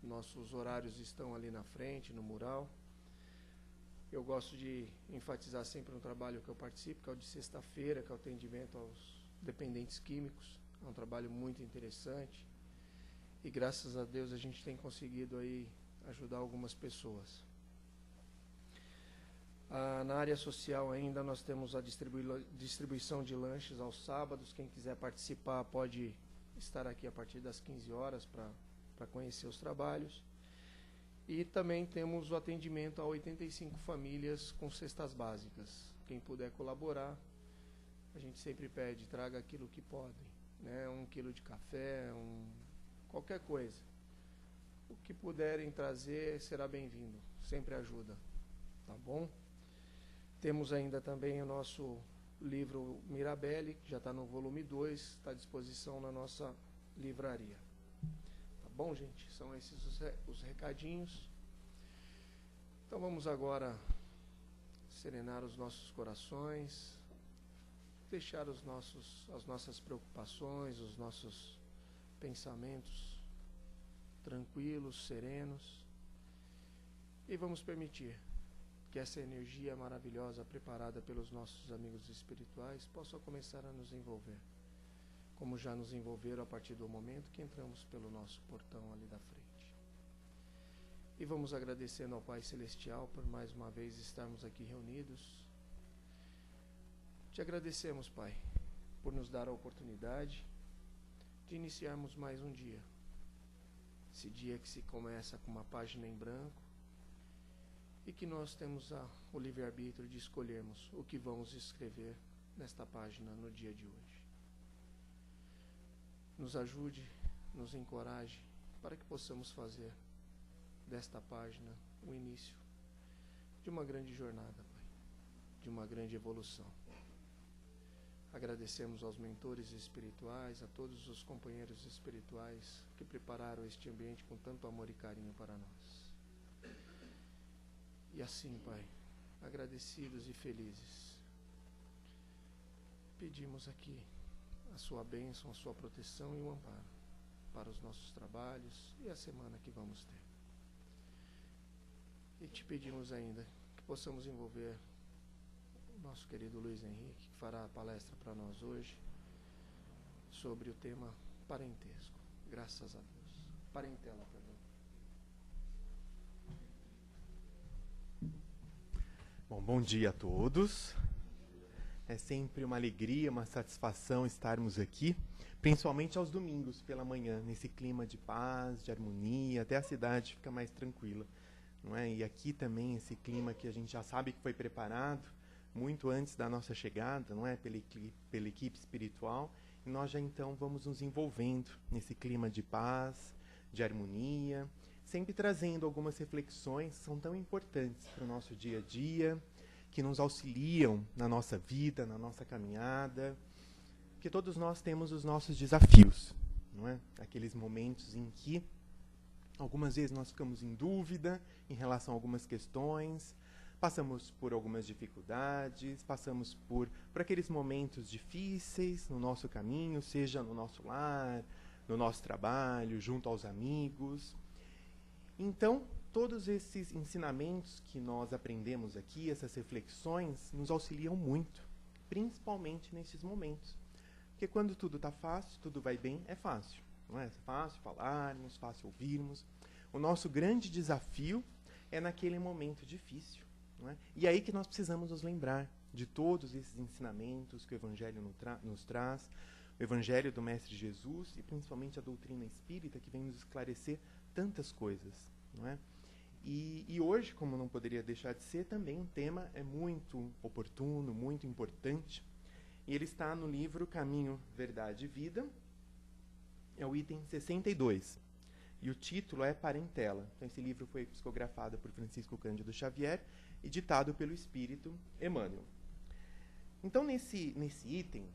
Nossos horários estão ali na frente, no mural. Eu gosto de enfatizar sempre um trabalho que eu participo, que é o de sexta-feira, que é o atendimento aos dependentes químicos. É um trabalho muito interessante. E graças a Deus a gente tem conseguido aí ajudar algumas pessoas. Na área social ainda nós temos a distribuição de lanches aos sábados. Quem quiser participar pode estar aqui a partir das 15 horas para conhecer os trabalhos. E também temos o atendimento a 85 famílias com cestas básicas. Quem puder colaborar, a gente sempre pede, traga aquilo que podem, né? 1 quilo de café, qualquer coisa. O que puderem trazer será bem-vindo, sempre ajuda, tá bom? Temos ainda também o nosso livro Mirabelle, que já está no volume 2, está à disposição na nossa livraria. Tá bom, gente? São esses os recadinhos. Então vamos agora serenar os nossos corações, deixar as nossas preocupações, os nossos pensamentos tranquilos, serenos, e vamos permitir que essa energia maravilhosa preparada pelos nossos amigos espirituais possa começar a nos envolver, como já nos envolveram a partir do momento que entramos pelo nosso portão ali da frente. E vamos agradecendo ao Pai Celestial por mais uma vez estarmos aqui reunidos. Te agradecemos, Pai, por nos dar a oportunidade de iniciarmos mais um dia. Esse dia que se começa com uma página em branco e que nós temos o livre-arbítrio de escolhermos o que vamos escrever nesta página no dia de hoje. Nos ajude, nos encoraje para que possamos fazer desta página o início de uma grande jornada, Pai, de uma grande evolução. Agradecemos aos mentores espirituais, a todos os companheiros espirituais que prepararam este ambiente com tanto amor e carinho para nós. E assim, Pai, agradecidos e felizes, pedimos aqui a sua bênção, a sua proteção e o amparo para os nossos trabalhos e a semana que vamos ter. E te pedimos ainda que possamos envolver o nosso querido Luiz Henrique, que fará a palestra para nós hoje sobre o tema parentesco. Graças a Deus. Parentela, perdão. Bom dia a todos. É sempre uma alegria, uma satisfação estarmos aqui, principalmente aos domingos pela manhã, nesse clima de paz, de harmonia, até a cidade fica mais tranquila, não é? E aqui também esse clima que a gente já sabe que foi preparado muito antes da nossa chegada, não é? Pela equipe espiritual, e nós já então vamos nos envolvendo nesse clima de paz, de harmonia, sempre trazendo algumas reflexões que são tão importantes para o nosso dia a dia, que nos auxiliam na nossa vida, na nossa caminhada, porque todos nós temos os nossos desafios, não é? Aqueles momentos em que algumas vezes nós ficamos em dúvida em relação a algumas questões, passamos por algumas dificuldades, passamos por aqueles momentos difíceis no nosso caminho, seja no nosso lar, no nosso trabalho, junto aos amigos. Então, todos esses ensinamentos que nós aprendemos aqui, essas reflexões, nos auxiliam muito, principalmente nesses momentos. Porque quando tudo está fácil, tudo vai bem, é fácil. Não é? É fácil falarmos, fácil ouvirmos. O nosso grande desafio é naquele momento difícil. Não é? E é aí que nós precisamos nos lembrar de todos esses ensinamentos que o Evangelho nos traz, o Evangelho do Mestre Jesus e principalmente a doutrina espírita que vem nos esclarecer tantas coisas. Não é? E hoje, como não poderia deixar de ser, também um tema é muito oportuno, muito importante. E ele está no livro Caminho, Verdade e Vida, é o item 62. E o título é Parentela. Então, esse livro foi psicografado por Francisco Cândido Xavier e ditado pelo Espírito Emmanuel. Então, nesse item,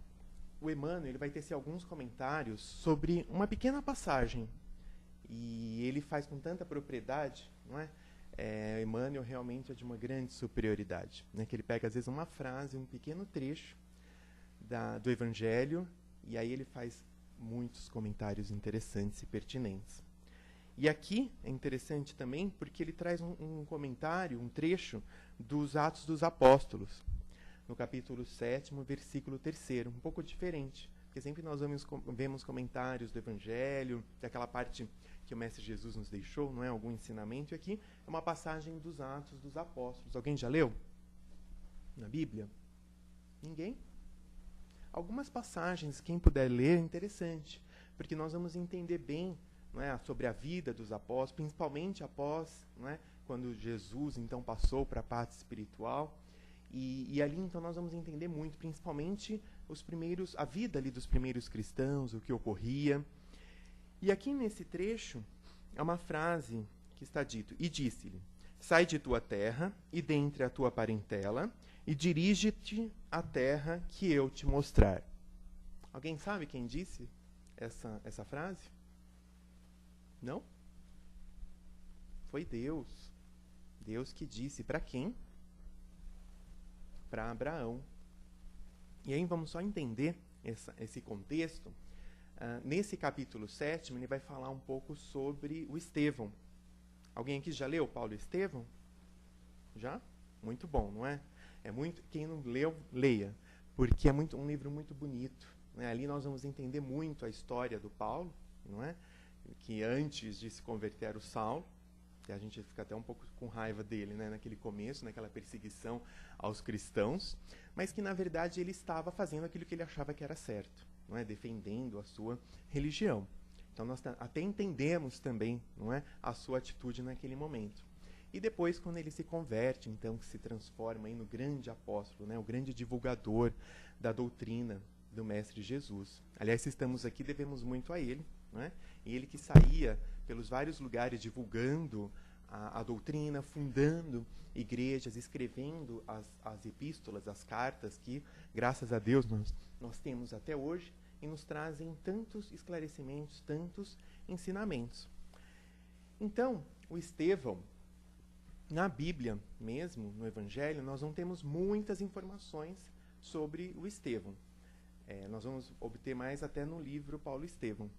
o Emmanuel ele vai tecer alguns comentários sobre uma pequena passagem. E ele faz com tanta propriedade, não é? Emmanuel realmente é de uma grande superioridade, né? Que ele pega, às vezes, uma frase, um pequeno trecho do Evangelho, e aí ele faz muitos comentários interessantes e pertinentes. E aqui é interessante também porque ele traz um comentário, um trecho dos Atos dos Apóstolos, no capítulo 7, versículo 3, um pouco diferente, porque sempre nós vemos comentários do Evangelho, daquela parte que o Mestre Jesus nos deixou, não é? Algum ensinamento, e aqui é uma passagem dos Atos dos Apóstolos. Alguém já leu na Bíblia? Ninguém? Algumas passagens, quem puder ler, é interessante, porque nós vamos entender bem, não é, sobre a vida dos apóstolos, principalmente após, não é, quando Jesus então passou para a parte espiritual, e ali então nós vamos entender muito, principalmente a vida ali dos primeiros cristãos, o que ocorria. E aqui nesse trecho é uma frase que está dito: e disse-lhe, sai de tua terra e dentre a tua parentela e dirige-te à terra que eu te mostrar. Alguém sabe quem disse essa frase? Não? Foi Deus. Deus que disse para quem? Para Abraão. E aí vamos só entender esse contexto. Nesse capítulo 7, ele vai falar um pouco sobre o Estevão. Alguém aqui já leu Paulo e Estevão? Já? Muito bom, não é? Quem não leu, leia, porque é um livro muito bonito, né? Ali nós vamos entender muito a história do Paulo, não é? Que antes de se converter era o Saulo, que a gente fica até um pouco com raiva dele, né? Naquele começo, naquela perseguição aos cristãos, mas que na verdade ele estava fazendo aquilo que ele achava que era certo, não é? Defendendo a sua religião. Então nós até entendemos também, não é, a sua atitude naquele momento. E depois, quando ele se converte, então, que se transforma aí no grande apóstolo, né, o grande divulgador da doutrina do Mestre Jesus. Aliás, se estamos aqui, devemos muito a ele, não é? E ele que saía pelos vários lugares divulgando a doutrina, fundando igrejas, escrevendo as epístolas, as cartas que, graças a Deus, nós temos até hoje e nos trazem tantos esclarecimentos, tantos ensinamentos. Então, o Estevão, na Bíblia mesmo, no Evangelho, nós não temos muitas informações sobre o Estevão. Nós vamos obter mais até no livro Paulo e Estevão.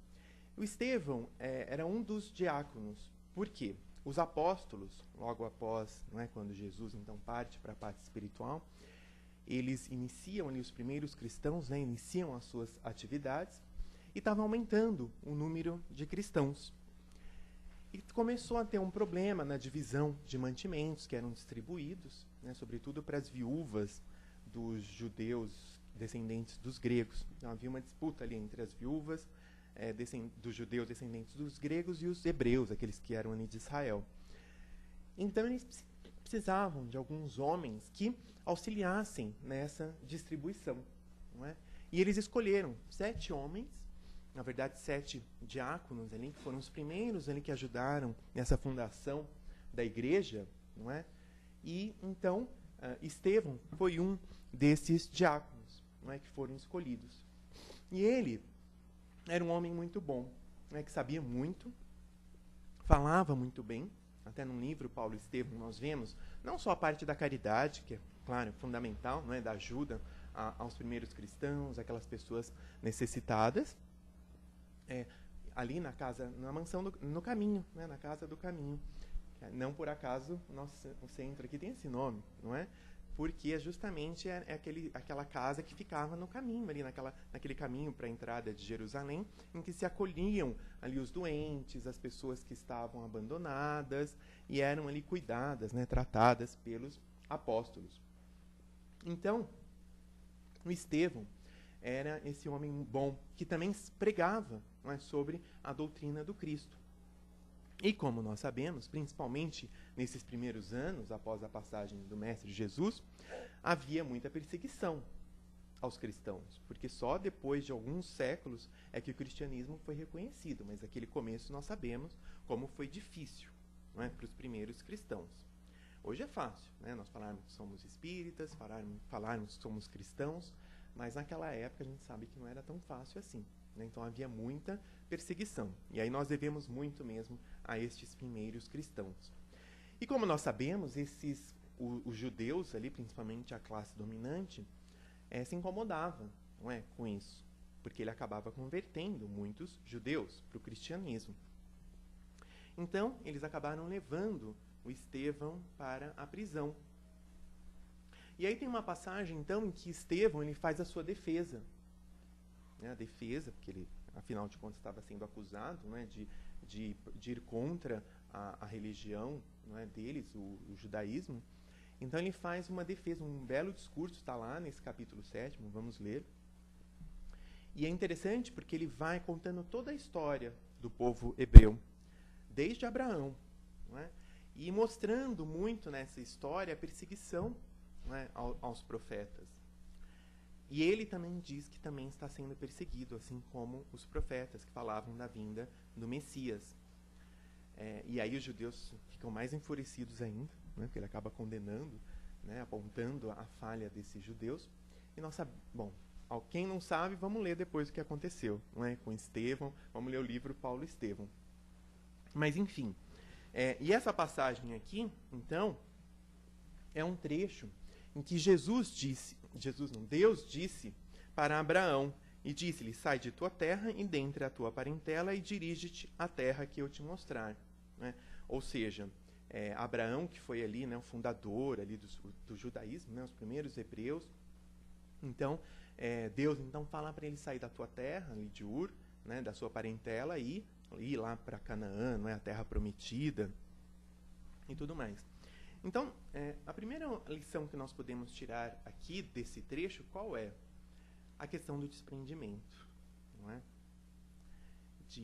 O Estevão era um dos diáconos. Por quê? Os apóstolos, logo após, não é, quando Jesus então parte para a parte espiritual, eles iniciam ali, os primeiros cristãos, né, iniciam as suas atividades e estava aumentando o número de cristãos. E começou a ter um problema na divisão de mantimentos que eram distribuídos, né, sobretudo para as viúvas dos judeus descendentes dos gregos. Então havia uma disputa ali entre as viúvas dos judeus descendentes dos gregos e os hebreus, aqueles que eram ali de Israel. Então eles precisavam de alguns homens que auxiliassem nessa distribuição, não é? E eles escolheram 7 homens, na verdade 7 diáconos ali, que foram os primeiros ali que ajudaram nessa fundação da igreja, não é? E então Estevão foi um desses diáconos, não é, que foram escolhidos. E ele era um homem muito bom, né, que sabia muito, falava muito bem. Até no livro Paulo e Estevão nós vemos não só a parte da caridade, que é, claro, fundamental, não é, da ajuda aos primeiros cristãos, aquelas pessoas necessitadas, ali na casa, na mansão no caminho, né, na casa do caminho. Não por acaso o centro aqui tem esse nome, não é? Porque justamente aquela casa que ficava no caminho, ali naquele caminho para a entrada de Jerusalém, em que se acolhiam ali os doentes, as pessoas que estavam abandonadas, e eram ali cuidadas, né, tratadas pelos apóstolos. Então, o Estevão era esse homem bom, que também pregava, não é, sobre a doutrina do Cristo. E como nós sabemos, principalmente nesses primeiros anos, após a passagem do Mestre Jesus, havia muita perseguição aos cristãos, porque só depois de alguns séculos é que o cristianismo foi reconhecido, mas naquele começo nós sabemos como foi difícil, não é, para os primeiros cristãos. Hoje é fácil, né, nós falarmos que somos espíritas, falarmos que somos cristãos, mas naquela época a gente sabe que não era tão fácil assim. Então havia muita perseguição. E aí nós devemos muito mesmo a estes primeiros cristãos. E como nós sabemos, os judeus ali, principalmente a classe dominante, se incomodava, não é, com isso, porque ele acabava convertendo muitos judeus para o cristianismo. Então, eles acabaram levando o Estevão para a prisão. E aí tem uma passagem, então, em que Estevão ele faz a sua defesa. A defesa, porque ele, afinal de contas, estava sendo acusado, né, de ir contra a religião, né, deles, o judaísmo. Então ele faz uma defesa, um belo discurso, está lá nesse capítulo 7, vamos ler. E é interessante porque ele vai contando toda a história do povo hebreu, desde Abraão, não é? E mostrando muito nessa história a perseguição, não é, aos profetas. E ele também diz que também está sendo perseguido, assim como os profetas que falavam da vinda do Messias. E aí os judeus ficam mais enfurecidos ainda, né, porque ele acaba condenando, né, apontando a falha desses judeus. E nós bom, quem não sabe, vamos ler depois o que aconteceu, não é, com Estevão, vamos ler o livro Paulo e Estevão. Mas, enfim, e essa passagem aqui, então, é um trecho em que Deus disse para Abraão, e disse-lhe, sai de tua terra e dentre a tua parentela e dirige-te à terra que eu te mostrar. Né? Ou seja, Abraão, que foi ali, né, o fundador ali do judaísmo, né, os primeiros hebreus. Então, Deus então fala para ele sair da tua terra, ali de Ur, né, da sua parentela, e ir lá para Canaã, não é, a terra prometida e tudo mais. Então, a primeira lição que nós podemos tirar aqui desse trecho, qual é? A questão do desprendimento, não é? Porque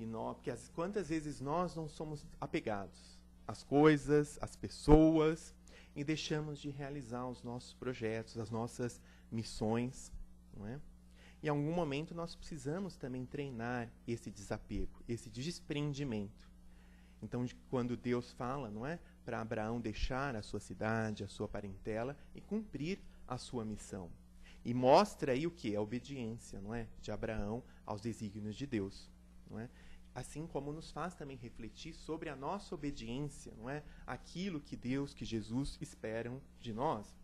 quantas vezes nós não somos apegados às coisas, às pessoas, e deixamos de realizar os nossos projetos, as nossas missões, não é? Em algum momento nós precisamos também treinar esse desapego, esse desprendimento. Então, quando Deus fala, não é, para Abraão deixar a sua cidade, a sua parentela e cumprir a sua missão. E mostra aí o que? A obediência, não é, de Abraão aos desígnios de Deus, não é? Assim como nos faz também refletir sobre a nossa obediência, não é, aquilo que Deus, que Jesus esperam de nós,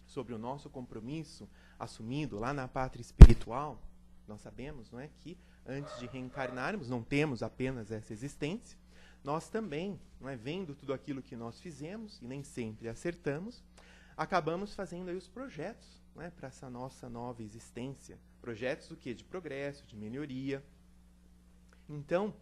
sobre o nosso compromisso assumido lá na pátria espiritual. Nós sabemos, não é, que antes de reencarnarmos não temos apenas essa existência. Nós também, não é, vendo tudo aquilo que nós fizemos, e nem sempre acertamos, acabamos fazendo aí os projetos, não é, para essa nossa nova existência. Projetos do quê? De progresso, de melhoria. Então,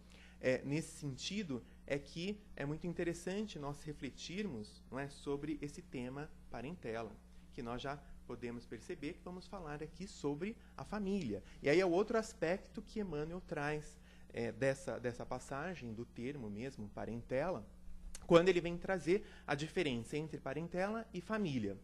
nesse sentido, é que é muito interessante nós refletirmos, não é, sobre esse tema parentela, que nós já podemos perceber que vamos falar aqui sobre a família. E aí é o outro aspecto que Emmanuel traz dessa passagem, do termo mesmo, parentela, quando ele vem trazer a diferença entre parentela e família,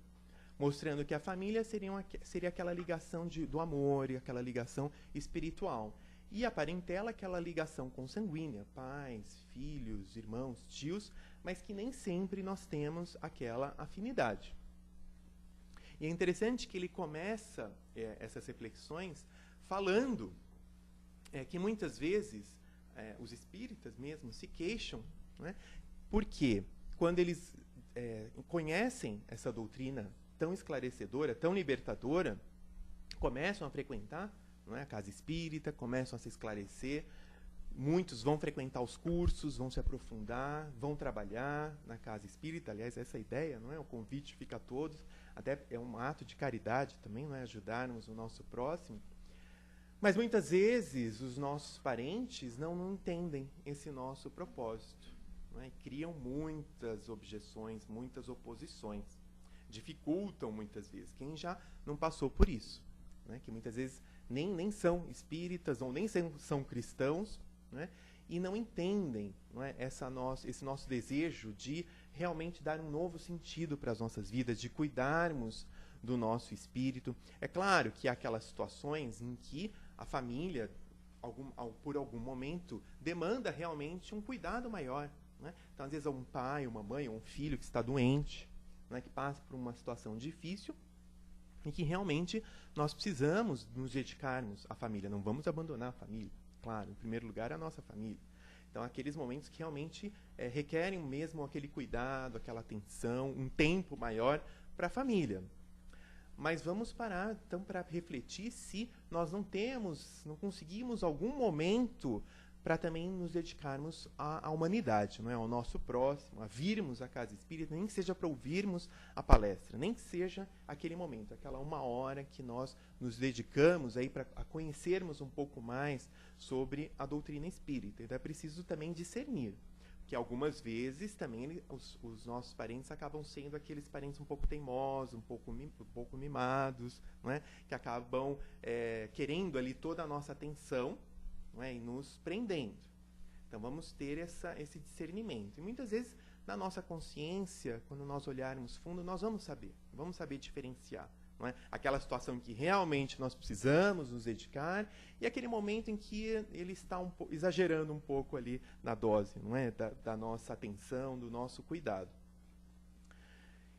mostrando que a família seria aquela ligação do amor e aquela ligação espiritual. E a parentela, aquela ligação consanguínea, pais, filhos, irmãos, tios, mas que nem sempre nós temos aquela afinidade. E é interessante que ele começa essas reflexões falando que muitas vezes os espíritas mesmo se queixam, né, porque quando eles conhecem essa doutrina tão esclarecedora, tão libertadora, começam a frequentar, não é, a casa espírita, começam a se esclarecer, muitos vão frequentar os cursos, vão se aprofundar, vão trabalhar na casa espírita. Aliás, essa ideia, não é? O convite fica a todos, até é um ato de caridade também, não é? Ajudarmos o nosso próximo. Mas muitas vezes os nossos parentes não entendem esse nosso propósito, não é? E criam muitas objeções, muitas oposições, dificultam muitas vezes. Quem já não passou por isso, né? Que muitas vezes nem são espíritas ou nem são cristãos, né? E não entendem, não é, esse nosso desejo de realmente dar um novo sentido para as nossas vidas, de cuidarmos do nosso espírito. É claro que há aquelas situações em que a família, por algum momento, demanda realmente um cuidado maior, né? Então, às vezes, é um pai, uma mãe, ou um filho que está doente, né, que passa por uma situação difícil, e que realmente nós precisamos nos dedicarmos à família. Não vamos abandonar a família. Claro, em primeiro lugar, a nossa família. Então, aqueles momentos que realmente requerem mesmo aquele cuidado, aquela atenção, um tempo maior para a família. Mas vamos parar, então, para refletir se nós não conseguimos, algum momento, para também nos dedicarmos à humanidade, não é? Ao nosso próximo, a virmos à casa espírita, nem que seja para ouvirmos a palestra, nem que seja aquele momento, aquela 1 hora que nós nos dedicamos aí para conhecermos um pouco mais sobre a doutrina espírita. Então é preciso também discernir, que algumas vezes também os nossos parentes acabam sendo aqueles parentes um pouco teimosos, um pouco mimados, não é? Que acabam querendo ali toda a nossa atenção, não é? E nos prendendo. Então vamos ter esse discernimento. E muitas vezes, na nossa consciência, quando nós olharmos fundo, nós vamos saber diferenciar. Não é? Aquela situação em que realmente nós precisamos nos dedicar e aquele momento em que ele está exagerando um pouco ali na dose, não é? Da nossa atenção, do nosso cuidado.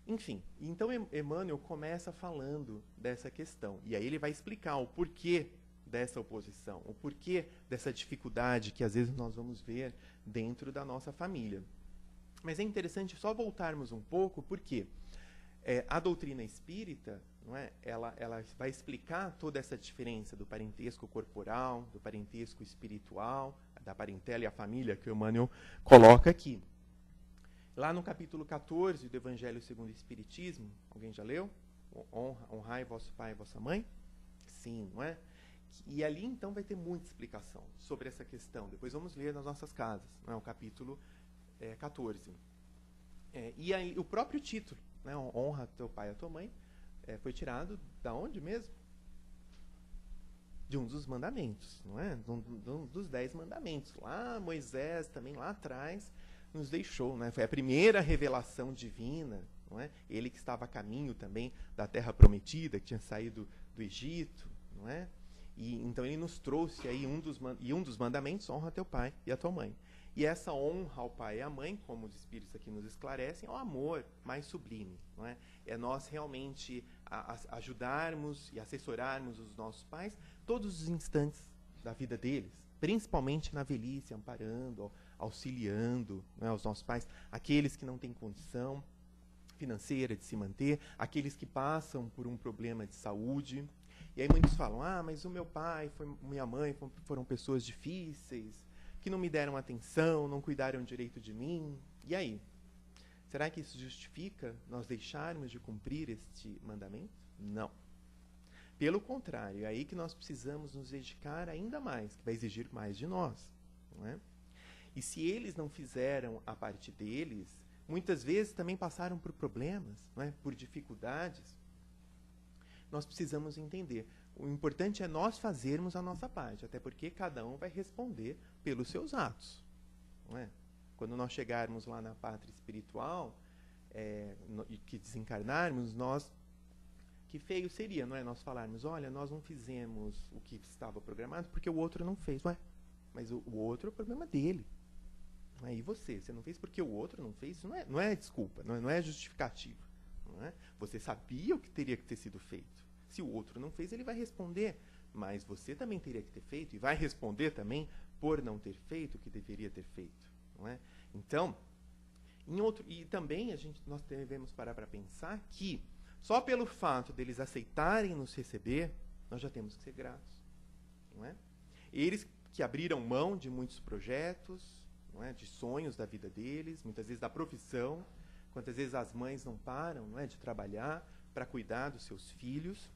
Enfim, então Emmanuel começa falando dessa questão. E aí ele vai explicar o porquê dessa oposição, o porquê dessa dificuldade que às vezes nós vamos ver dentro da nossa família. Mas é interessante só voltarmos um pouco, porque a doutrina espírita, não é? Ela vai explicar toda essa diferença do parentesco corporal, do parentesco espiritual, da parentela e a família que o Emmanuel coloca aqui. Lá no capítulo 14 do Evangelho segundo o Espiritismo, alguém já leu? Honrai vosso pai e vossa mãe? Sim, não é? E ali então vai ter muita explicação sobre essa questão. Depois vamos ler nas nossas casas, não é? O capítulo 14. E aí, o próprio título, né? Honra teu pai e a tua mãe, foi tirado da onde mesmo? De um dos mandamentos, não é? Dos 10 mandamentos. Lá Moisés, também lá atrás, nos deixou, né? Foi a primeira revelação divina, não é? Ele que estava a caminho também da terra prometida, que tinha saído do Egito, não é? E então ele nos trouxe aí um dos mandamentos: honra teu pai e a tua mãe. E essa honra ao pai e à mãe, como os espíritos aqui nos esclarecem, é o amor mais sublime, não é? É nós realmente ajudarmos e assessorarmos os nossos pais todos os instantes da vida deles, principalmente na velhice, amparando, auxiliando, não é, os nossos pais, aqueles que não têm condição financeira de se manter, aqueles que passam por um problema de saúde. E aí muitos falam: mas o meu pai, minha mãe foram pessoas difíceis, que não me deram atenção, não cuidaram direito de mim. E aí? Será que isso justifica nós deixarmos de cumprir este mandamento? Não. Pelo contrário, é aí que nós precisamos nos dedicar ainda mais, que vai exigir mais de nós, não é? E se eles não fizeram a parte deles, muitas vezes também passaram por problemas, não é? Por dificuldades. Nós precisamos entender. O importante é nós fazermos a nossa parte, até porque cada um vai responder pelos seus atos, não é? Quando nós chegarmos lá na pátria espiritual, e que desencarnarmos, que feio seria, não é? Nós falarmos: olha, nós não fizemos o que estava programado porque o outro não fez. Ué, mas o outro é o problema dele. Não é? E você não fez porque o outro não fez? Isso não é desculpa, não é justificativa. Não é? Você sabia o que teria que ter sido feito. Se o outro não fez, ele vai responder. Mas você também teria que ter feito, e vai responder também por não ter feito o que deveria ter feito. Não é? Então, e também nós devemos parar para pensar que só pelo fato deles aceitarem nos receber, nós já temos que ser gratos. Não é? Eles que abriram mão de muitos projetos, não é? De sonhos da vida deles, muitas vezes da profissão. Quantas vezes as mães não param, não é? De trabalhar para cuidar dos seus filhos,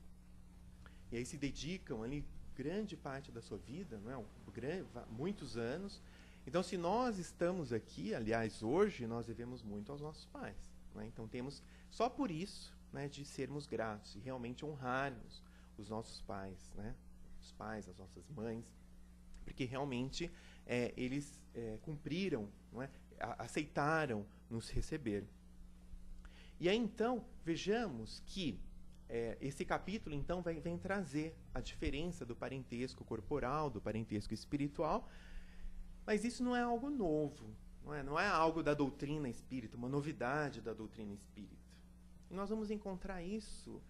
e aí se dedicam ali grande parte da sua vida, não é? Muitos anos. Então, se nós estamos aqui, aliás, hoje, nós devemos muito aos nossos pais. Não é? Então, temos, só por isso, né, de sermos gratos e realmente honrarmos os nossos pais, né? Os pais, as nossas mães, porque realmente eles cumpriram, não é? Aceitaram nos receber. E aí, então, vejamos que esse capítulo, então, vem trazer a diferença do parentesco corporal, do parentesco espiritual, mas isso não é algo novo, não é algo da doutrina espírita, uma novidade da doutrina espírita. E nós vamos encontrar isso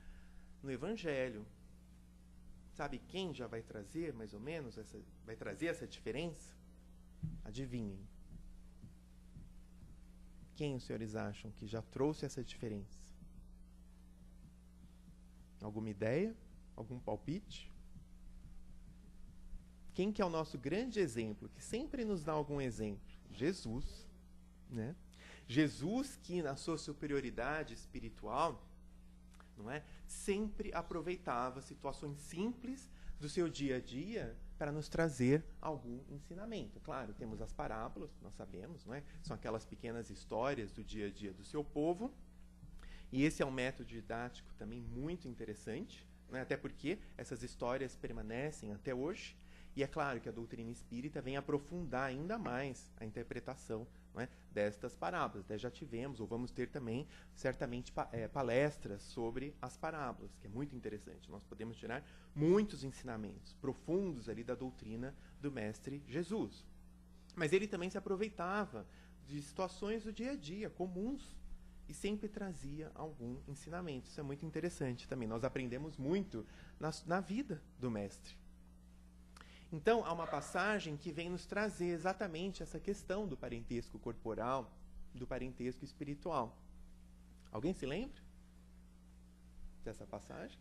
no Evangelho. Sabe quem já vai trazer, mais ou menos, vai trazer essa diferença? Adivinhem. Quem os senhores acham que já trouxe essa diferença? Alguma ideia? Algum palpite? quem que é o nosso grande exemplo, que sempre nos dá algum exemplo? Jesus, né? Jesus que na sua superioridade espiritual, não é? Sempre aproveitava situações simples do seu dia a dia para nos trazer algum ensinamento. Claro, temos as parábolas, nós sabemos, não é? São aquelas pequenas histórias do dia a dia do seu povo. E esse é um método didático também muito interessante, né? Até porque essas histórias permanecem até hoje. E é claro que a doutrina espírita vem aprofundar ainda mais a interpretação, não é, destas parábolas. Já tivemos, ou vamos ter também, certamente, palestras sobre as parábolas, que é muito interessante. Nós podemos tirar muitos ensinamentos profundos ali da doutrina do Mestre Jesus. Mas ele também se aproveitava de situações do dia a dia, comuns, e sempre trazia algum ensinamento. Isso é muito interessante também. Nós aprendemos muito na vida do Mestre. Então, há uma passagem que vem nos trazer exatamente essa questão do parentesco corporal, do parentesco espiritual. Alguém se lembra dessa passagem?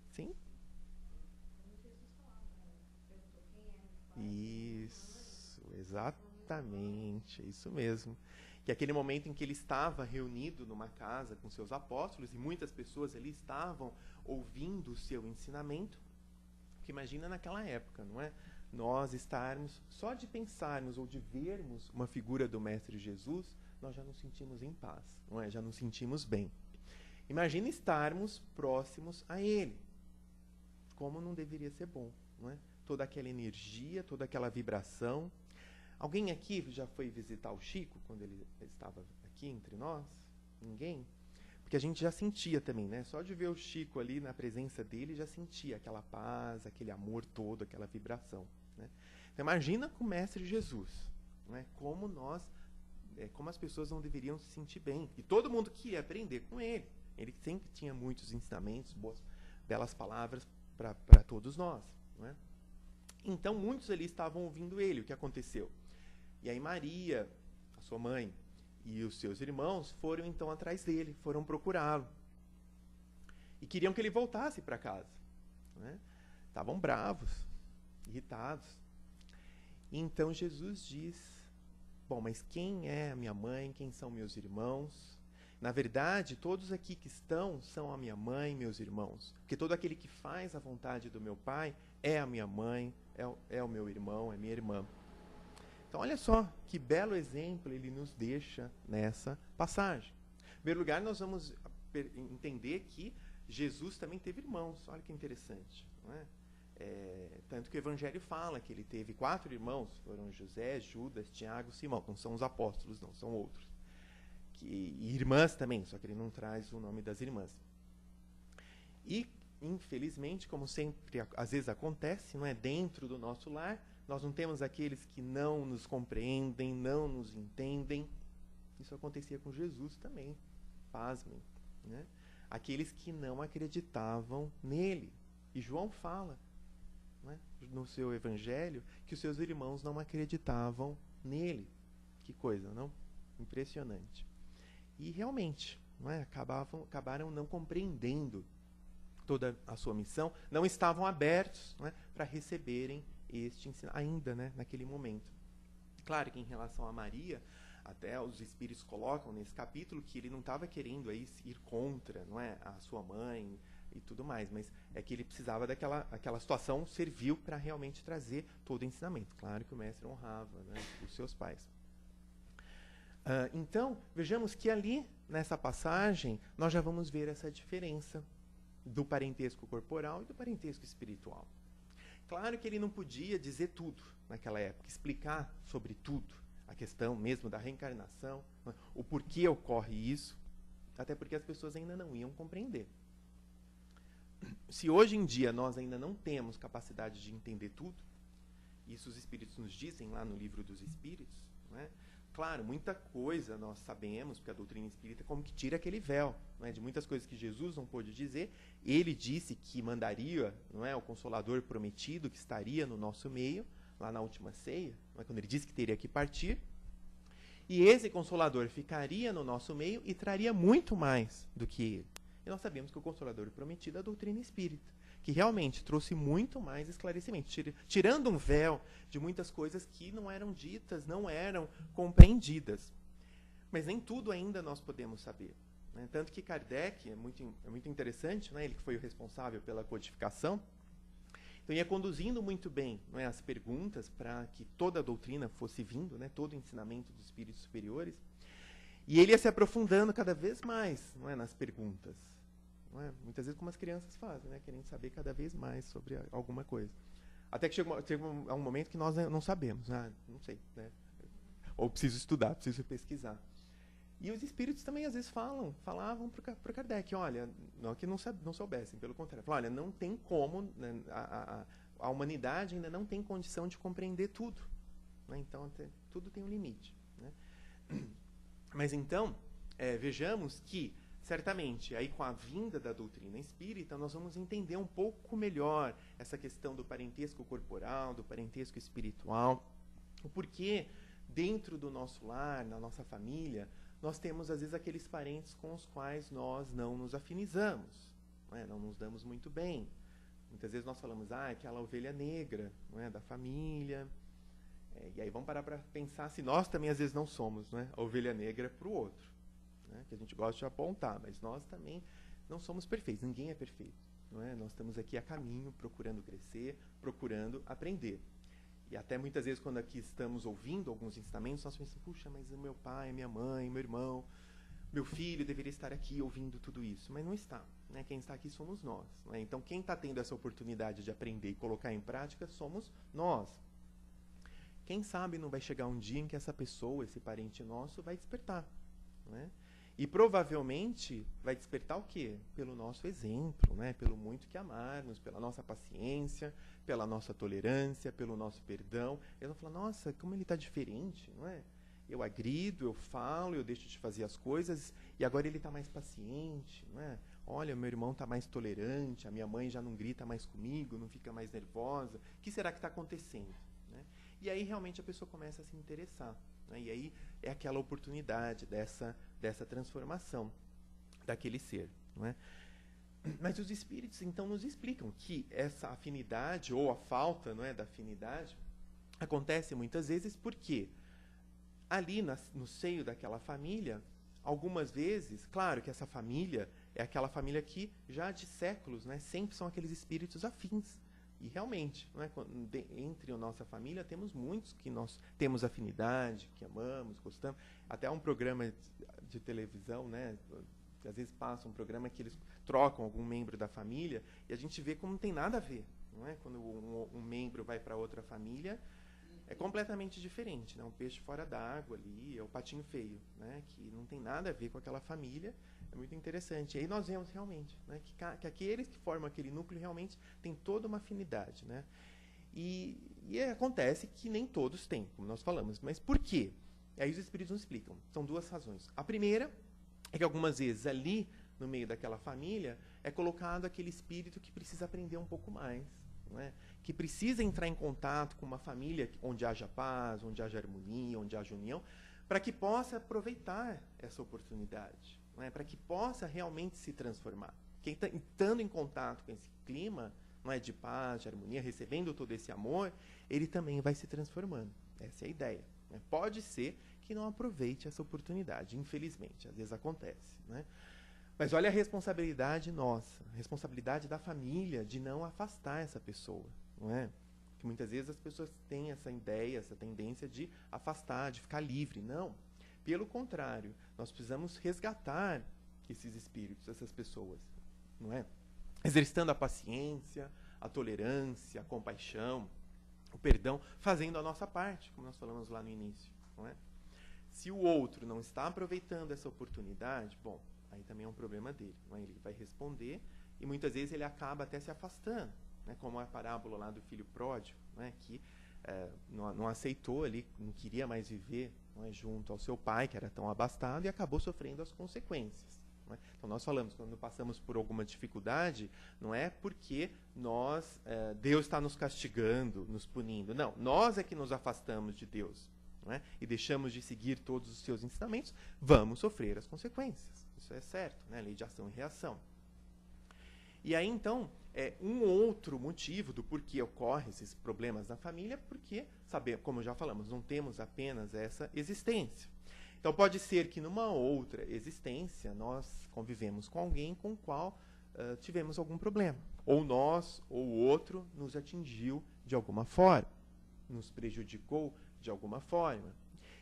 Sim? Isso, exatamente, é isso mesmo. Que é aquele momento em que ele estava reunido numa casa com seus apóstolos e muitas pessoas ali estavam ouvindo o seu ensinamento. Porque imagina naquela época, não é? Nós estarmos, só de pensarmos ou de vermos uma figura do Mestre Jesus, nós já nos sentimos em paz, não é? Já nos sentimos bem. Imagina estarmos próximos a Ele. Como não deveria ser bom, não é? Toda aquela energia, toda aquela vibração. Alguém aqui já foi visitar o Chico quando ele estava aqui entre nós? Ninguém? Porque a gente já sentia também, né? Só de ver o Chico ali na presença dele, já sentia aquela paz, aquele amor todo, aquela vibração, né? Então, imagina com o Mestre Jesus, né? Como as pessoas não deveriam se sentir bem. E todo mundo queria aprender com ele. Ele sempre tinha muitos ensinamentos, belas palavras para todos nós, né? Então, muitos ali estavam ouvindo ele. O que aconteceu? E aí Maria, a sua mãe, e os seus irmãos foram então atrás dele, foram procurá-lo. E queriam que ele voltasse para casa, né? Estavam bravos, irritados. E então Jesus diz: bom, mas quem é a minha mãe? Quem são meus irmãos? Na verdade, todos aqui que estão são a minha mãe e meus irmãos. Porque todo aquele que faz a vontade do meu Pai é a minha mãe, é o meu irmão, é minha irmã. Então, olha só que belo exemplo ele nos deixa nessa passagem. Em primeiro lugar, nós vamos entender que Jesus também teve irmãos. Olha que interessante, não é? Tanto que o Evangelho fala que ele teve 4 irmãos, foram José, Judas, Tiago, Simão. Não são os apóstolos, não, são outros. E irmãs também, só que ele não traz o nome das irmãs. E, infelizmente, como sempre às vezes acontece, não é, dentro do nosso lar, nós não temos aqueles que não nos compreendem, não nos entendem. Isso acontecia com Jesus também, pasmem, né? Aqueles que não acreditavam nele. E João fala, né, no seu evangelho, que os seus irmãos não acreditavam nele. Que coisa, não? Impressionante. E realmente, não é, acabaram não compreendendo toda a sua missão, não estavam abertos, não é, para receberem este ensino, ainda, né, naquele momento. Claro que em relação a Maria, até os espíritos colocam nesse capítulo que ele não estava querendo aí ir contra, não é, a sua mãe e tudo mais, mas é que ele precisava aquela situação serviu para realmente trazer todo o ensinamento. Claro que o mestre honrava, né, os seus pais. Então, vejamos que ali, nessa passagem, nós já vamos ver essa diferença do parentesco corporal e do parentesco espiritual. Claro que ele não podia dizer tudo naquela época, explicar sobre tudo, a questão mesmo da reencarnação, o porquê ocorre isso, até porque as pessoas ainda não iam compreender. Se hoje em dia nós ainda não temos capacidade de entender tudo, isso os espíritos nos dizem lá no Livro dos Espíritos, não é? Claro, muita coisa nós sabemos, porque a doutrina espírita como que tira aquele véu, não é? De muitas coisas que Jesus não pôde dizer. Ele disse que mandaria, não é, o Consolador prometido, que estaria no nosso meio, lá na última ceia, não é, quando ele disse que teria que partir. E esse Consolador ficaria no nosso meio e traria muito mais do que ele. E nós sabemos que o Consolador prometido é a doutrina espírita, que realmente trouxe muito mais esclarecimento, tirando um véu de muitas coisas que não eram ditas, não eram compreendidas. Mas nem tudo ainda nós podemos saber, né? Tanto que Kardec, é muito interessante, né? Ele que foi o responsável pela codificação, então ia conduzindo muito bem, não é, as perguntas para que toda a doutrina fosse vindo, né? Todo o ensinamento dos espíritos superiores, e ele ia se aprofundando cada vez mais, não é, nas perguntas. Não é? Muitas vezes como as crianças fazem, né? Querendo saber cada vez mais sobre alguma coisa. Até que chega um momento que nós não sabemos. Não sei, né? Ou preciso estudar, preciso pesquisar. E os espíritos também às vezes falavam para Kardec, olha, não que não soubessem, pelo contrário, falavam, olha, não tem como, né, a humanidade ainda não tem condição de compreender tudo, né? Então tudo tem um limite, né? Mas então, vejamos que certamente, aí com a vinda da doutrina espírita, nós vamos entender um pouco melhor essa questão do parentesco corporal, do parentesco espiritual, o porquê dentro do nosso lar, na nossa família, nós temos às vezes aqueles parentes com os quais nós não nos afinizamos, não nos damos muito bem. Muitas vezes nós falamos, aquela ovelha negra, não é, da família. E aí vamos parar para pensar se nós também às vezes não somos, não é, a ovelha negra para o outro. Que a gente gosta de apontar, mas nós também não somos perfeitos, ninguém é perfeito, não é? Nós estamos aqui a caminho, procurando crescer, procurando aprender. E até muitas vezes quando aqui estamos ouvindo alguns ensinamentos, nós pensamos, puxa, mas o meu pai, minha mãe, meu irmão, meu filho deveria estar aqui ouvindo tudo isso, mas não está, né? Quem está aqui somos nós, não é? Então quem está tendo essa oportunidade de aprender e colocar em prática somos nós. Quem sabe não vai chegar um dia em que essa pessoa, esse parente nosso, vai despertar, né? E provavelmente vai despertar o quê? Pelo nosso exemplo, né? Pelo muito que amarmos, pela nossa paciência, pela nossa tolerância, pelo nosso perdão. Eles vão falar, nossa, como ele está diferente, não é? Eu agrido, eu falo, eu deixo de fazer as coisas, e agora ele está mais paciente, não é? Olha, meu irmão está mais tolerante, a minha mãe já não grita mais comigo, não fica mais nervosa. O que será que está acontecendo? Né? E aí realmente a pessoa começa a se interessar. E aí é aquela oportunidade dessa transformação daquele ser, não é? Mas os espíritos então nos explicam que essa afinidade ou a falta, não é, da afinidade acontece muitas vezes porque ali no seio daquela família, algumas vezes, claro que essa família é aquela família que já de séculos, né, sempre são aqueles espíritos afins. E realmente, não é? Entre a nossa família, temos muitos que nós temos afinidade, que amamos, gostamos. Até há um programa de televisão, né? Que às vezes passa um programa que eles trocam algum membro da família e a gente vê como não tem nada a ver. Não é? Quando um membro vai para outra família, é completamente diferente. Né? Um peixe fora d'água ali, é o patinho feio, né? Que não tem nada a ver com aquela família. É muito interessante. E aí nós vemos realmente, né, que aqueles que formam aquele núcleo realmente têm toda uma afinidade. Né? E acontece que nem todos têm, como nós falamos. Mas por quê? Aí os espíritos nos explicam. São duas razões. A primeira é que algumas vezes ali, no meio daquela família, é colocado aquele espírito que precisa aprender um pouco mais. Não é? Que precisa entrar em contato com uma família onde haja paz, onde haja harmonia, onde haja união, para que possa aproveitar essa oportunidade. Não é? Para que possa realmente se transformar. Quem estando em contato com esse clima, não é, de paz, de harmonia, recebendo todo esse amor, ele também vai se transformando. Essa é a ideia. Né? Pode ser que não aproveite essa oportunidade, infelizmente, às vezes acontece. Né? Mas olha a responsabilidade nossa, a responsabilidade da família de não afastar essa pessoa. Não é? Que muitas vezes as pessoas têm essa ideia, essa tendência de afastar, de ficar livre. Não. Pelo contrário, nós precisamos resgatar esses espíritos, essas pessoas, não é? Exercitando a paciência, a tolerância, a compaixão, o perdão, fazendo a nossa parte, como nós falamos lá no início, não é? Se o outro não está aproveitando essa oportunidade, bom, aí também é um problema dele, não é? Ele vai responder e muitas vezes ele acaba até se afastando, né? Como a parábola lá do filho pródigo, né? Que não aceitou ali, não queria mais viver, não é, junto ao seu pai, que era tão abastado, e acabou sofrendo as consequências. Não é? Então nós falamos, quando passamos por alguma dificuldade, não é porque Deus está nos castigando, nos punindo. Não, nós é que nos afastamos de Deus, não é? E deixamos de seguir todos os seus ensinamentos, vamos sofrer as consequências. Isso é certo, né? Lei de ação e reação. E aí, então, Um outro motivo do porquê ocorrem esses problemas na família, porque, como já falamos, não temos apenas essa existência. Então, pode ser que numa outra existência nós convivemos com alguém com o qual tivemos algum problema. Ou nós, ou o outro, nos atingiu de alguma forma, nos prejudicou de alguma forma.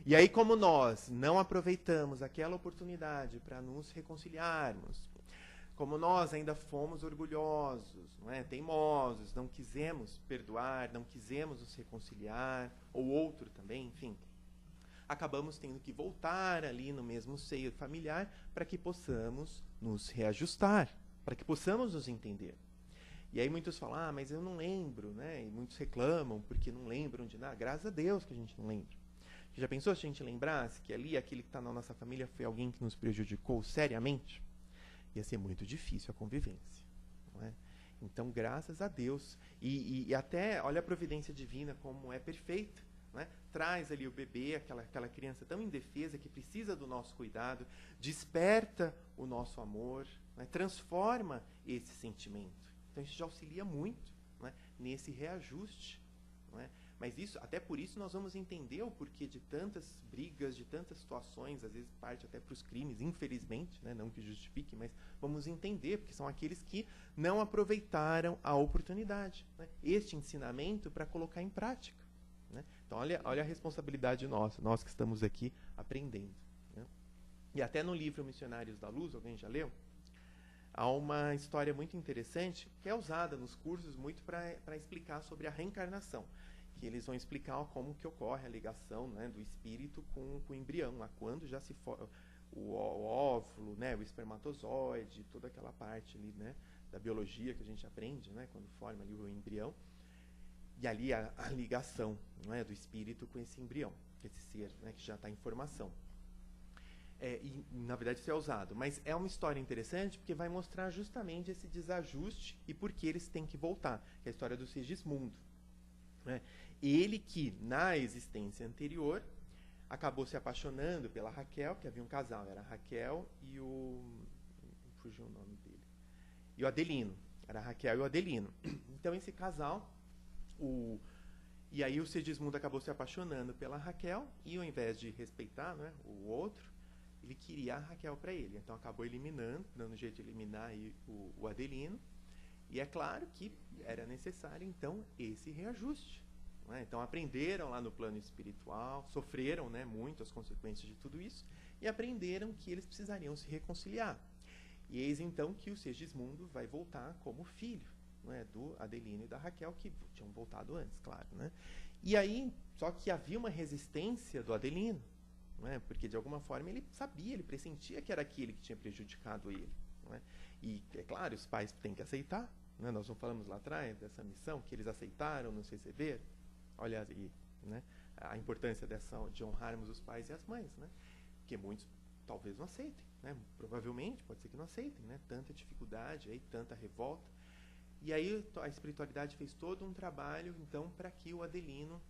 E aí, como nós não aproveitamos aquela oportunidade para nos reconciliarmos, como nós ainda fomos orgulhosos, não é? Teimosos, não quisemos perdoar, não quisemos nos reconciliar, ou outro também, enfim, acabamos tendo que voltar ali no mesmo seio familiar para que possamos nos reajustar, para que possamos nos entender. E aí muitos falam, mas eu não lembro, né? E muitos reclamam porque não lembram de nada. Graças a Deus que a gente não lembra. Já pensou se a gente lembrasse que ali aquele que está na nossa família foi alguém que nos prejudicou seriamente? Ia ser muito difícil a convivência, não é? Então, graças a Deus, e até, olha a providência divina como é perfeita, não é? Traz ali o bebê, aquela criança tão indefesa que precisa do nosso cuidado, desperta o nosso amor, não é? Transforma esse sentimento. Então, isso já auxilia muito, não é? Nesse reajuste, não é? Mas isso, até por isso nós vamos entender o porquê de tantas brigas, de tantas situações, às vezes parte até para os crimes, infelizmente, né? Não que justifique, mas vamos entender, porque são aqueles que não aproveitaram a oportunidade, né? Este ensinamento para colocar em prática, né? Então, olha a responsabilidade nossa, nós que estamos aqui aprendendo, né? E até no livro Missionários da Luz, alguém já leu? Há uma história muito interessante que é usada nos cursos muito para explicar sobre a reencarnação. Que eles vão explicar como que ocorre a ligação, né, do espírito com o embrião, lá quando já se forma o óvulo, né, o espermatozoide, toda aquela parte ali, né, da biologia que a gente aprende, né, quando forma ali o embrião, e ali a ligação, não é, do espírito com esse embrião, esse ser, né, que já está em formação. E na verdade isso é usado, mas é uma história interessante porque vai mostrar justamente esse desajuste e por que eles têm que voltar, que é a história do Segismundo. Né? Ele que, na existência anterior, acabou se apaixonando pela Raquel, que havia um casal, era a Raquel e fugiu o nome dele. E o Adelino. Era a Raquel e o Adelino. Então, esse casal, e aí o Segismundo acabou se apaixonando pela Raquel, e ao invés de respeitar, né, o outro, ele queria a Raquel para ele. Então, acabou eliminando, dando jeito de eliminar aí o Adelino. E é claro que era necessário, então, esse reajuste. Não é? Então, aprenderam lá no plano espiritual, sofreram, né, muito as consequências de tudo isso, e aprenderam que eles precisariam se reconciliar. E eis, então, que o Segismundo vai voltar como filho, não é, do Adelino e da Raquel, que tinham voltado antes, claro. Né? E aí, só que havia uma resistência do Adelino, não é? Porque, de alguma forma, ele sabia, ele pressentia que era aquele que tinha prejudicado ele. Não é? E, é claro, os pais têm que aceitar. Né? Nós não falamos lá atrás dessa missão, que eles aceitaram nos receber. Olha aí, né? A importância de honrarmos os pais e as mães. Né? Porque muitos talvez não aceitem. Né? Provavelmente, pode ser que não aceitem. Né? Tanta dificuldade, aí, tanta revolta. E aí a espiritualidade fez todo um trabalho, então, para que o Adelino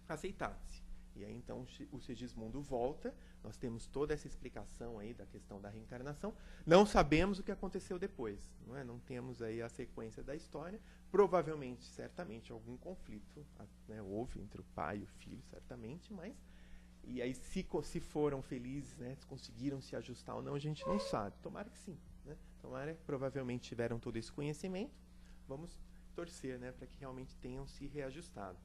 aceitasse. E aí, então, o Segismundo volta. Nós temos toda essa explicação aí da questão da reencarnação. Não sabemos o que aconteceu depois. Não é? Não temos aí a sequência da história. Provavelmente, certamente, algum conflito, né, houve entre o pai e o filho, certamente, mas... E aí, se foram felizes, né, se conseguiram se ajustar ou não, a gente não sabe. Tomara que sim. Né? Tomara que provavelmente tiveram todo esse conhecimento. Vamos torcer, né, para que realmente tenham se reajustado.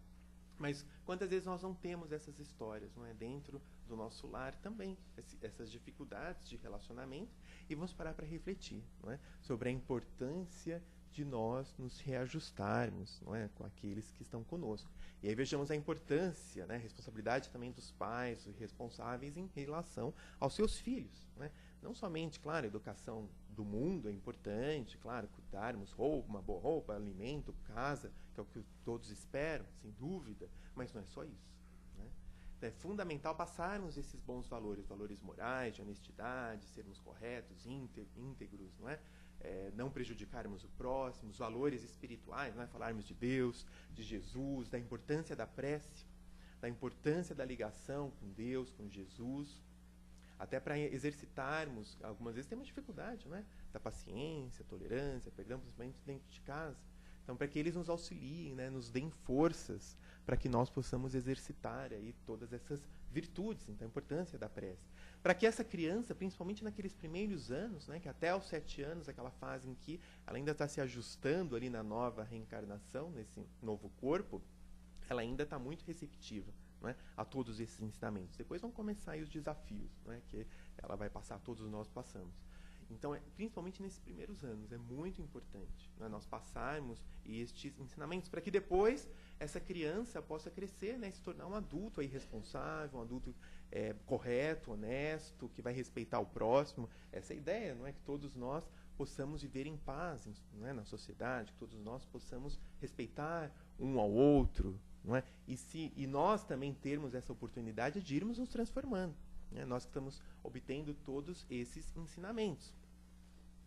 Mas quantas vezes nós não temos essas histórias, não é? Dentro do nosso lar também, essas dificuldades de relacionamento, e vamos parar para refletir, não é? Sobre a importância de nós nos reajustarmos, não é? Com aqueles que estão conosco. E aí vejamos a importância, né? A responsabilidade também dos pais, os responsáveis em relação aos seus filhos, não é? Não somente, claro, a educação do mundo é importante, claro, cuidarmos uma boa roupa, alimento, casa, que é o que todos esperam, sem dúvida, mas não é só isso. Né? É fundamental passarmos esses bons valores, valores morais, de honestidade, sermos corretos, íntegros, não é? Não prejudicarmos o próximo, os valores espirituais, não é? Falarmos de Deus, de Jesus, da importância da prece, da importância da ligação com Deus, com Jesus. até para exercitarmos, algumas vezes temos dificuldade, né? Da paciência, tolerância, perdão, principalmente dentro de casa. Então, para que eles nos auxiliem, né? Nos deem forças para que nós possamos exercitar aí todas essas virtudes. Então, a importância da prece. Para que essa criança, principalmente naqueles primeiros anos, né? Que até aos 7 anos, aquela fase em que ela ainda está se ajustando ali na nova reencarnação, nesse novo corpo, ela ainda está muito receptiva, né, a todos esses ensinamentos. Depois vão começar aí os desafios, né, que ela vai passar, todos nós passamos. Então, principalmente nesses primeiros anos, é muito importante, né, nós passarmos estes ensinamentos para que depois essa criança possa crescer, né, se tornar um adulto aí responsável, um adulto correto, honesto, que vai respeitar o próximo. Essa é a ideia, não é, que todos nós possamos viver em paz, não é, na sociedade, que todos nós possamos respeitar um ao outro, não é? E nós também termos essa oportunidade de irmos nos transformando, né? Nós que estamos obtendo todos esses ensinamentos,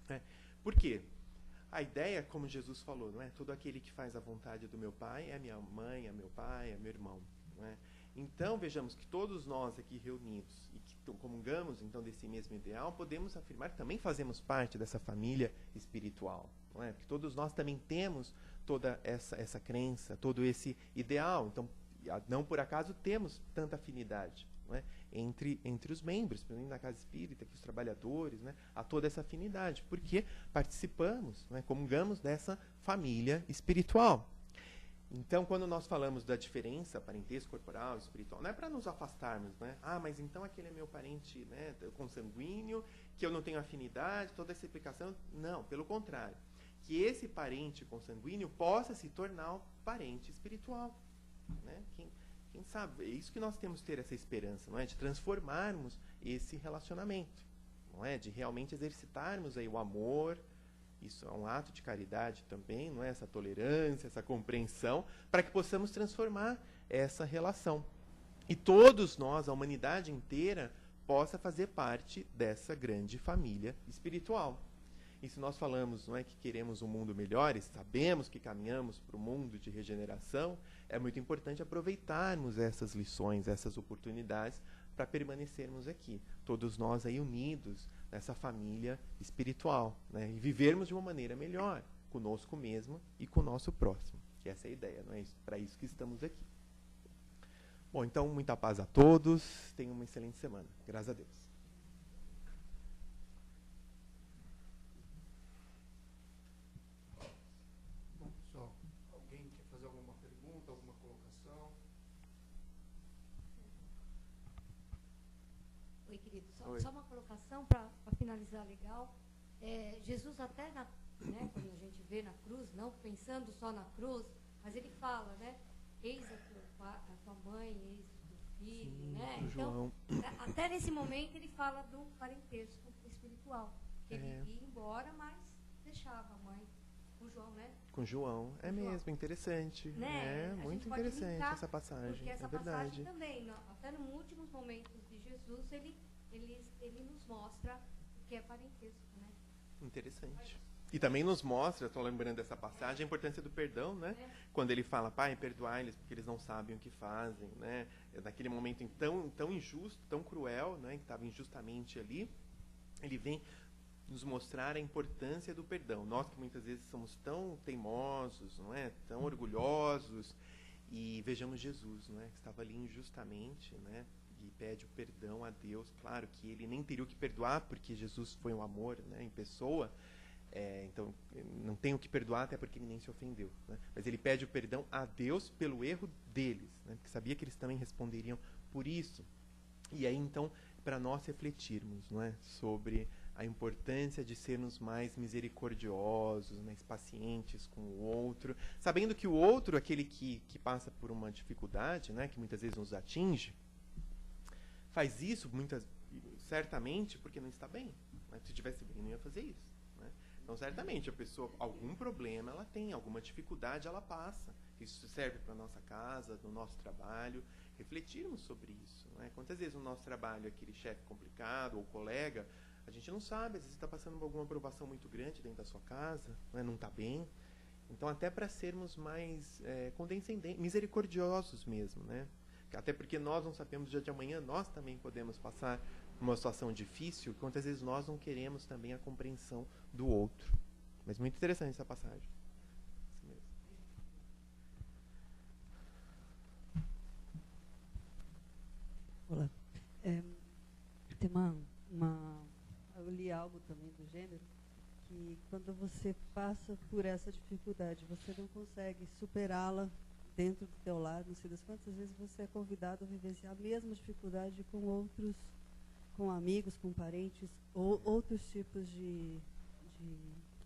né? Por quê? A ideia, como Jesus falou, não é? Todo aquele que faz a vontade do meu Pai é minha mãe, é meu pai, é meu irmão, não é? Então, vejamos que todos nós aqui reunidos e que comungamos então desse mesmo ideal, podemos afirmar que também fazemos parte dessa família espiritual, não é? Porque todos nós também temos toda essa crença, todo esse ideal. Então, não por acaso temos tanta afinidade, não é? entre os membros, principalmente na casa espírita, que os trabalhadores, né? Há toda essa afinidade, porque participamos, não é? Comungamos dessa família espiritual. Então, quando nós falamos da diferença parentesco corporal, espiritual, não é para nos afastarmos, né? Ah, mas então aquele é meu parente, né, consanguíneo, que eu não tenho afinidade, toda essa explicação. Não, pelo contrário. Que esse parente consanguíneo possa se tornar um parente espiritual, né? Quem sabe? É isso que nós temos que ter essa esperança, não é? De transformarmos esse relacionamento, não é? De realmente exercitarmos aí o amor. Isso é um ato de caridade também, não é? Essa tolerância, essa compreensão, para que possamos transformar essa relação. E todos nós, a humanidade inteira, possa fazer parte dessa grande família espiritual. E se nós falamos, não é, que queremos um mundo melhor, e sabemos que caminhamos para o mundo de regeneração, é muito importante aproveitarmos essas lições, essas oportunidades, para permanecermos aqui, todos nós aí unidos nessa família espiritual, né, e vivermos de uma maneira melhor, conosco mesmo e com o nosso próximo, que essa é a ideia, não é isso? Para isso que estamos aqui. Bom, então, muita paz a todos, tenham uma excelente semana. Graças a Deus. Bom, pessoal, alguém quer fazer alguma pergunta, alguma colocação? Oi, querido. Oi. Só uma colocação para finalizar legal. Jesus até, né, quando a gente vê na cruz, não pensando só na cruz, mas ele fala, né? Eis a tua mãe, eis o teu filho, sim, né? Então, até nesse momento ele fala do parentesco espiritual. Ele ia embora, mas deixava a mãe com João, né? Com João, é João. Mesmo, interessante. Né? É muito interessante essa passagem, porque essa é verdade. passagem também, até nos últimos momentos de Jesus, ele nos mostra o que é parentesco, né? Interessante. E também nos mostra, estou lembrando dessa passagem, a importância do perdão, né? Quando ele fala, Pai, perdoai-lhes porque eles não sabem o que fazem, né? Naquele momento tão injusto, tão cruel, né? Que estava injustamente ali, ele vem nos mostrar a importância do perdão. Nós que muitas vezes somos tão teimosos, não é? Tão orgulhosos, e vejamos Jesus, não é? Que estava ali injustamente, né? E pede o perdão a Deus. Claro que ele nem teria o que perdoar, porque Jesus foi um amor, né, em pessoa. Então, não tem o que perdoar, até porque ele nem se ofendeu, né? Mas ele pede o perdão a Deus pelo erro deles, né? Porque sabia que eles também responderiam por isso. E aí, então, para nós refletirmos, não é, sobre a importância de sermos mais misericordiosos, mais pacientes com o outro, sabendo que o outro, aquele que passa por uma dificuldade, né, que muitas vezes nos atinge, faz isso certamente porque não está bem. Né? Se estivesse bem, não ia fazer isso. Né? Então, certamente, a pessoa, algum problema ela tem, alguma dificuldade ela passa. Isso serve para a nossa casa, no nosso trabalho, refletirmos sobre isso. Né? Quantas vezes no nosso trabalho, aquele chefe complicado ou colega, a gente não sabe, às vezes está passando por alguma provação muito grande dentro da sua casa, né? Não está bem. Então, até para sermos mais condescendentes, misericordiosos mesmo, né? Até porque nós não sabemos o dia de amanhã, nós também podemos passar numa situação difícil, que quantas vezes nós não queremos também a compreensão do outro. Mas muito interessante essa passagem. Isso mesmo. Olá. Tem eu li algo também do gênero, que quando você passa por essa dificuldade, você não consegue superá-la dentro do teu lar, não sei das quantas vezes você é convidado a vivenciar a mesma dificuldade com outros, com amigos, com parentes, ou outros tipos de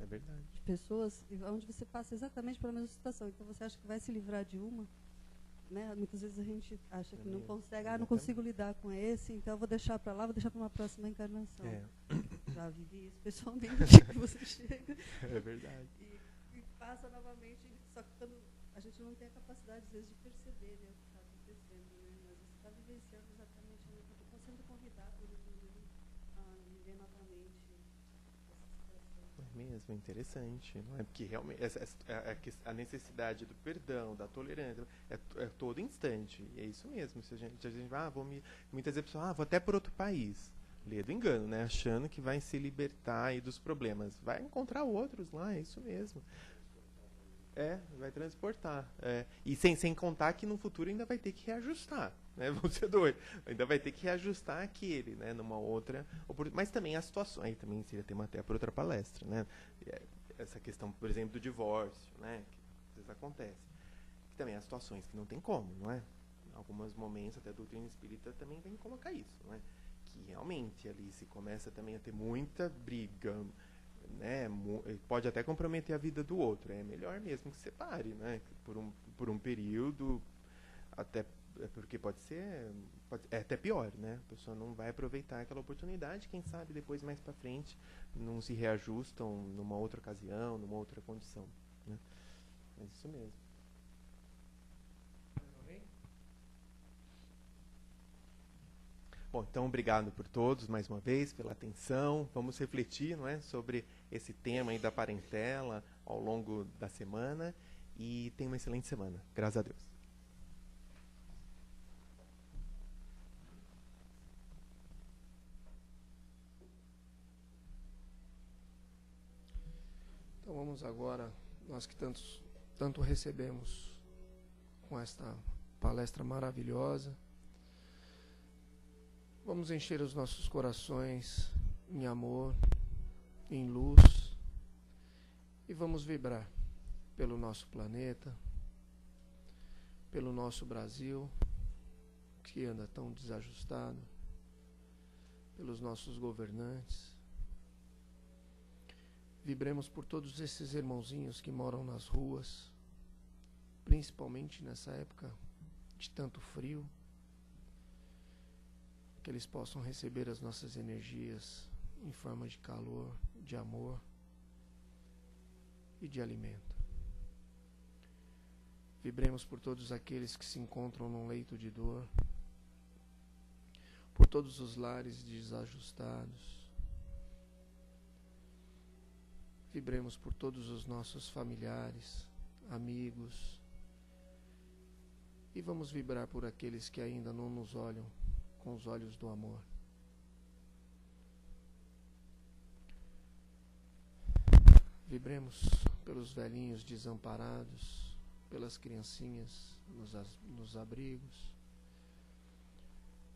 É verdade. de pessoas, onde você passa exatamente pela mesma situação. Então você acha que vai se livrar de uma, né? Muitas vezes a gente acha que não consegue, não consigo lidar com esse, então eu vou deixar para lá, vou deixar para uma próxima encarnação. Já vivi isso pessoalmente, que você chega É verdade. e passa novamente, só que quando a gente não tem a capacidade, às vezes, de perceber, né, o que está acontecendo, né? Mas você está vivenciando exatamente a mesma coisa, sendo convidado a viver novamente essa situação. É mesmo, interessante. Não é? Porque realmente a necessidade do perdão, da tolerância, é todo instante. E é isso mesmo. Se a gente muitas vezes a pessoa, vou até por outro país. Lê do engano, né? Achando que vai se libertar aí dos problemas. Vai encontrar outros lá, é isso mesmo. Vai transportar. E sem contar que no futuro ainda vai ter que reajustar, né? Vamos ser doido. Ainda vai ter que reajustar aquele, né? Numa outra oportunidade. Mas também as situações, aí também seria tema até para outra palestra, né? Essa questão, por exemplo, do divórcio, né? Que às vezes acontece. Que também há situações que não tem como, não é? Em alguns momentos, até a doutrina espírita também vem colocar isso, não é? Que realmente ali se começa também a ter muita briga, né? Pode até comprometer a vida do outro. É melhor mesmo que separe, né? Por um período, até porque pode ser até pior, né? A pessoa não vai aproveitar aquela oportunidade, quem sabe depois mais para frente não se reajustam numa outra ocasião, numa outra condição, né? É isso mesmo. Bom, então obrigado por todos mais uma vez pela atenção. Vamos refletir, não é, sobre esse tema aí da parentela ao longo da semana e tenha uma excelente semana. Graças a Deus. Então vamos agora, nós que tanto recebemos com esta palestra maravilhosa, vamos encher os nossos corações em amor, em luz, e vamos vibrar pelo nosso planeta, pelo nosso Brasil, que anda tão desajustado, pelos nossos governantes. Vibremos por todos esses irmãozinhos que moram nas ruas, principalmente nessa época de tanto frio, que eles possam receber as nossas energias em forma de calor, de amor e de alimento. Vibremos por todos aqueles que se encontram num leito de dor, por todos os lares desajustados. Vibremos por todos os nossos familiares, amigos, e vamos vibrar por aqueles que ainda não nos olham com os olhos do amor. Vibremos pelos velhinhos desamparados, pelas criancinhas nos abrigos,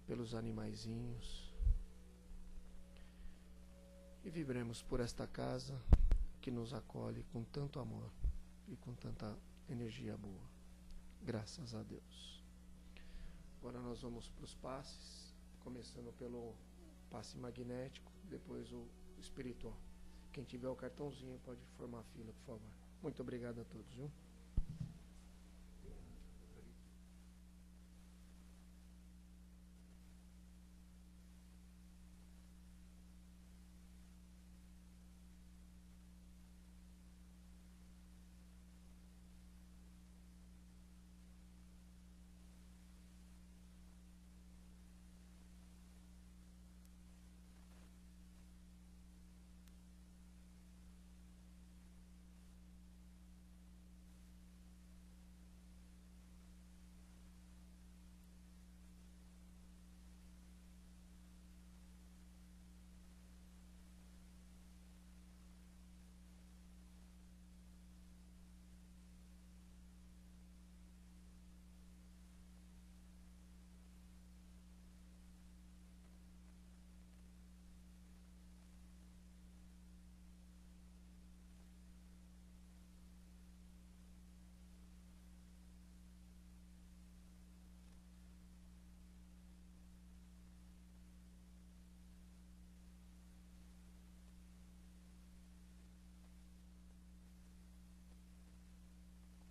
pelos animaizinhos. E vibremos por esta casa que nos acolhe com tanto amor e com tanta energia boa. Graças a Deus. Agora nós vamos para os passes, começando pelo passe magnético, depois o espiritual. Quem tiver o cartãozinho pode formar a fila, por favor. Muito obrigado a todos, viu?